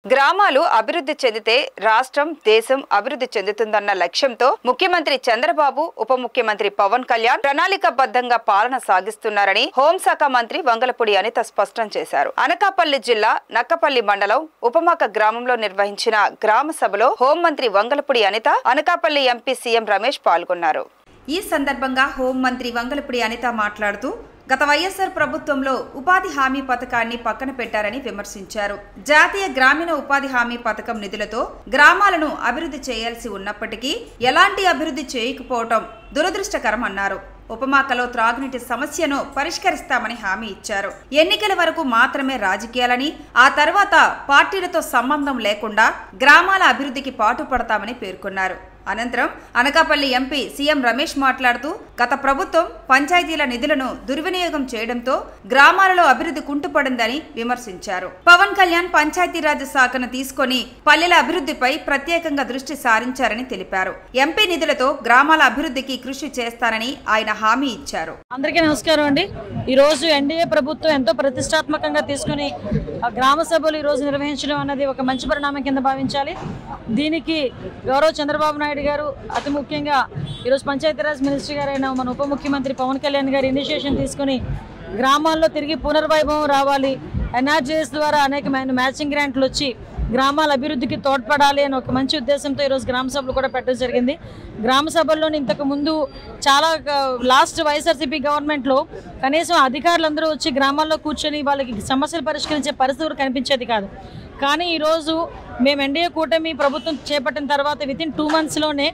గ్రామాలు అభివృద్ధి చెందితే రాష్ట్రం దేశం అభివృద్ధి చెందుతుందన్న లక్ష్యంతో ముఖ్యమంత్రి చంద్రబాబు ఉప ముఖ్యమంత్రి పవన్ కళ్యాణ్ ప్రణాళికాబద్ధంగా పాలన సాగిస్తున్నారని హోంశాఖ మంత్రి వంగలపూడి అనిత స్పష్టం చేశారు. అనకాపల్లి జిల్లా నక్కపల్లి మండలం ఉపమాక గ్రామంలో నిర్వహించిన గ్రామ సభలో హోంమంత్రి వంగలపూడి అనిత, అనకాపల్లి ఎంపీ సీఎం రమేష్ పాల్గొన్నారు. ఈ సందర్భంగా హోంమంత్రి వంగలపూడి అనిత మాట్లాడుతూ గత వైఎస్ఆర్ ప్రభుత్వంలో ఉపాధి హామీ పథకాన్ని పక్కన పెట్టారని విమర్శించారు. జాతీయ గ్రామీణ ఉపాధి హామీ పథకం నిధులతో గ్రామాలను అభివృద్ధి చేయాల్సి ఉన్నప్పటికీ ఎలాంటి అభివృద్ధి చేయకపోవటం దురదృష్టకరం అన్నారు. ఉపమాకలో త్రాగునీటి సమస్యను పరిష్కరిస్తామని హామీ ఇచ్చారు. ఎన్నికల వరకు మాత్రమే రాజకీయాలని, ఆ తర్వాత పార్టీలతో సంబంధం లేకుండా గ్రామాల అభివృద్ధికి పాటుపడతామని పేర్కొన్నారు. అనంతరం అనకాపల్లి ఎంపీ సీఎం రమేష్ మాట్లాడుతూ గత ప్రభుత్వం పంచాయతీల నిధులను దుర్వినియోగం చేయడంతో గ్రామాలలో అభివృద్ధి కుంటుపడిందని విమర్శించారు. పవన్ కళ్యాణ్ పంచాయతీరాజ్ శాఖను తీసుకొని పల్లెల అభివృద్ధిపై ప్రత్యేకంగా దృష్టి సారించారని తెలిపారు. ఎంపీ నిధులతో గ్రామాల అభివృద్ధికి కృషి చేస్తానని ఆయన హామీ ఇచ్చారు. అందరికీ నమస్కారం అండి. ఈ రోజు ఎన్డీఏ ప్రభుత్వం ఎంతో ప్రతిష్టాత్మకంగా తీసుకుని గ్రామ సభలు ఈ రోజు నిర్వహించడం అన్నది ఒక మంచి పరిణామం కింద భావించాలి. దీనికి గౌరవ చంద్రబాబు నాయుడు గారు, అతి ముఖ్యంగా ఈరోజు పంచాయతీరాజ్ మినిస్టర్ గారైన మన ఉప ముఖ్యమంత్రి పవన్ కళ్యాణ్ గారు ఇనిషియేషన్ తీసుకుని గ్రామాల్లో తిరిగి పునర్వైభవం రావాలి, ఎన్ఆర్జీఎస్ ద్వారా అనేక మ్యాచింగ్ గ్రాంట్లు వచ్చి గ్రామాల అభివృద్ధికి తోడ్పడాలి అని ఒక మంచి ఉద్దేశంతో ఈరోజు గ్రామ సభలు కూడా పెట్టడం జరిగింది. గ్రామ సభల్లోని ఇంతకు ముందు చాలా లాస్ట్ వైఎస్ఆర్సీపీ గవర్నమెంట్లో కనీసం అధికారులందరూ వచ్చి గ్రామాల్లో కూర్చొని వాళ్ళకి సమస్యలు పరిష్కరించే పరిస్థితి కనిపించేది కాదు. కానీ ఈరోజు మేము ఎన్డీఏ కూటమి ప్రభుత్వం చేపట్టిన తర్వాత వితిన్ 2 monthsలోనే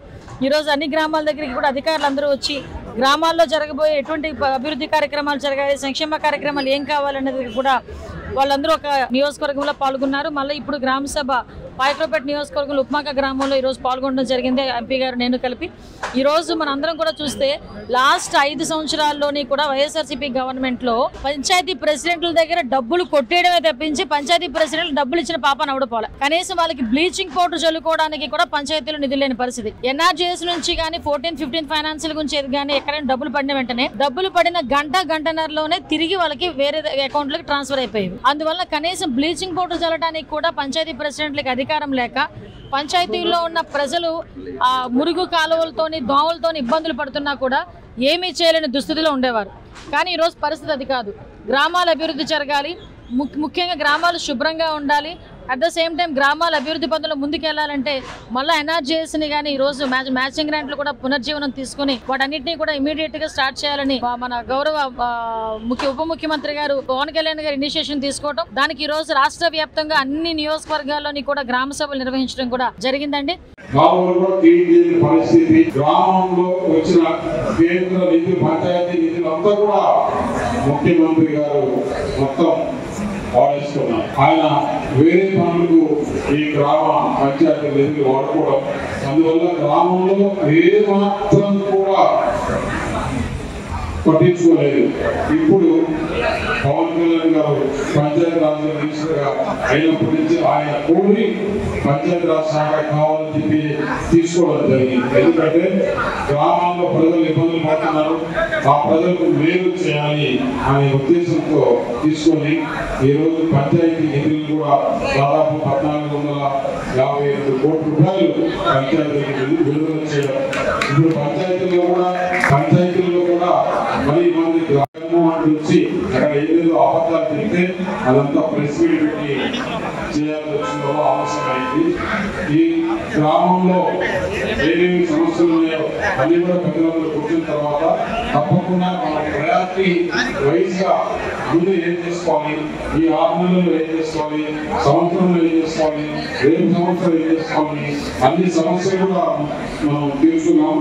ఈరోజు అన్ని గ్రామాల దగ్గరికి కూడా అధికారులు అందరూ వచ్చి గ్రామాల్లో జరగబోయే ఎటువంటి అభివృద్ధి కార్యక్రమాలు జరగాలి, సంక్షేమ కార్యక్రమాలు ఏం కావాలనేది కూడా వాళ్ళందరూ ఒక నియోజకవర్గంలో పాల్గొన్నారు. మళ్ళీ ఇప్పుడు గ్రామ సభ పాయక్రోపేట నియోజకవర్గంలో ఉపమాక గ్రామంలో ఈరోజు పాల్గొనడం జరిగింది. ఎంపీ గారు నేను కలిపి ఈరోజు మనందరం కూడా చూస్తే లాస్ట్ 5 సంవత్సరాల్లోని కూడా వైఎస్ఆర్సీపీ గవర్నమెంట్లో పంచాయతీ ప్రెసిడెంట్ల దగ్గర డబ్బులు కొట్టేయడమే తప్పించి పంచాయతీ ప్రెసిడెంట్లు డబ్బులు ఇచ్చిన పాప నవ్వడపోలే. కనీసం వాళ్ళకి బ్లీచింగ్ పౌడర్ చల్లుకోవడానికి కూడా పంచాయతీలు నిధులు లేని పరిస్థితి. ఎన్ఆర్జీఎస్ నుంచి కానీ 14-15 ఫైనాన్షియల్ గురించి ఏది కానీ ఎక్కడైనా డబ్బులు పడిన వెంటనే డబ్బులు పడిన గంటన్నరలోనే తిరిగి వాళ్ళకి వేరే అకౌంట్లకి ట్రాన్స్ఫర్ అయిపోయింది. అందువల్ల కనీసం బ్లీచింగ్ పౌడర్ చల్లడానికి కూడా పంచాయతీ ప్రెసిడెంట్లకి అధికారం లేక పంచాయతీల్లో ఉన్న ప్రజలు ఆ మురుగు కాలువలతోని దోమలతోని ఇబ్బందులు పడుతున్నా కూడా ఏమీ చేయలేని దుస్థితిలో ఉండేవారు. కానీ ఈరోజు పరిస్థితి అది కాదు. గ్రామాల అభివృద్ధి జరగాలి, ముఖ్యంగా గ్రామాలు శుభ్రంగా ఉండాలి. అట్ ద సేమ్ టైం గ్రామాల అభివృద్ధి పనులు ముందుకెళ్లాలంటే మళ్ళీ ఎన్ఆర్జీఎస్ని కానీ ఈరోజు మ్యాచింగ్ గ్రాంట్లు కూడా పునర్జీవనం తీసుకుని వాటన్నిటినీ కూడా ఇమీడియట్ గా స్టార్ట్ చేయాలని మన గౌరవ ఉప ముఖ్యమంత్రి గారు పవన్ కళ్యాణ్ గారు ఇనిషియేషన్ తీసుకోవడం, దానికి ఈ రోజు రాష్ట్ర వ్యాప్తంగా అన్ని నియోజకవర్గాల్లోని కూడా గ్రామ సభలు నిర్వహించడం కూడా జరిగిందండి. ముఖ్యమంత్రి గారు మొత్తం వాడేస్తున్నారు. ఆయన వేరే పనులకు ఈ గ్రామ పంచాయతీ నిధులు వాడుకోవడం, అందువల్ల గ్రామంలో ఏ మాత్రం కూడా పట్టించుకోలేదు. ఇప్పుడు పవన్ కళ్యాణ్ గారు పంచాయతీ రాజ్ మినిస్టర్గా అయినప్పటి నుంచి ఆయన కోరి పంచాయతీ రాజ్ శాఖ కావాలని చెప్పి తీసుకోవడం జరిగింది. ఎందుకంటే గ్రామాల్లో ప్రజలు ఇబ్బందులు పడుతున్నారు, ఆ ప్రజలకు మేలు చేయాలి అనే ఉద్దేశంతో తీసుకొని ఈరోజు పంచాయతీ నిధులు కూడా దాదాపు 1457 కోట్ల రూపాయలు పంచాయతీకి విడుదల చేయడం. ఇప్పుడు పంచాయతీల్లో కూడా మరి మంది జగన్మోహన్ వచ్చి అక్కడ ఏదేదో అబద్ధాలు తింటే అదంతా ప్రెస్ మీట్ పెట్టి చేయాల్సి వచ్చిన అవసరమైంది. ఈ గ్రామంలో ఏమేమి సమస్యలు ఉన్నాయో అన్ని కూడా పెద్దలందరూ కూర్చున్న తర్వాత తప్పకుండా మన ప్రయారిటీ వైజ్ గా ముందు ఏం చేసుకోవాలి, ఈ 6 నెలల్లో ఏం చేసుకోవాలి, సంవత్సరంలో ఏం చేసుకోవాలి, 2 సంవత్సరాలు ఏం చేసుకోవాలి, అన్ని సమస్యలు కూడా మనం తీర్చుకున్నాం.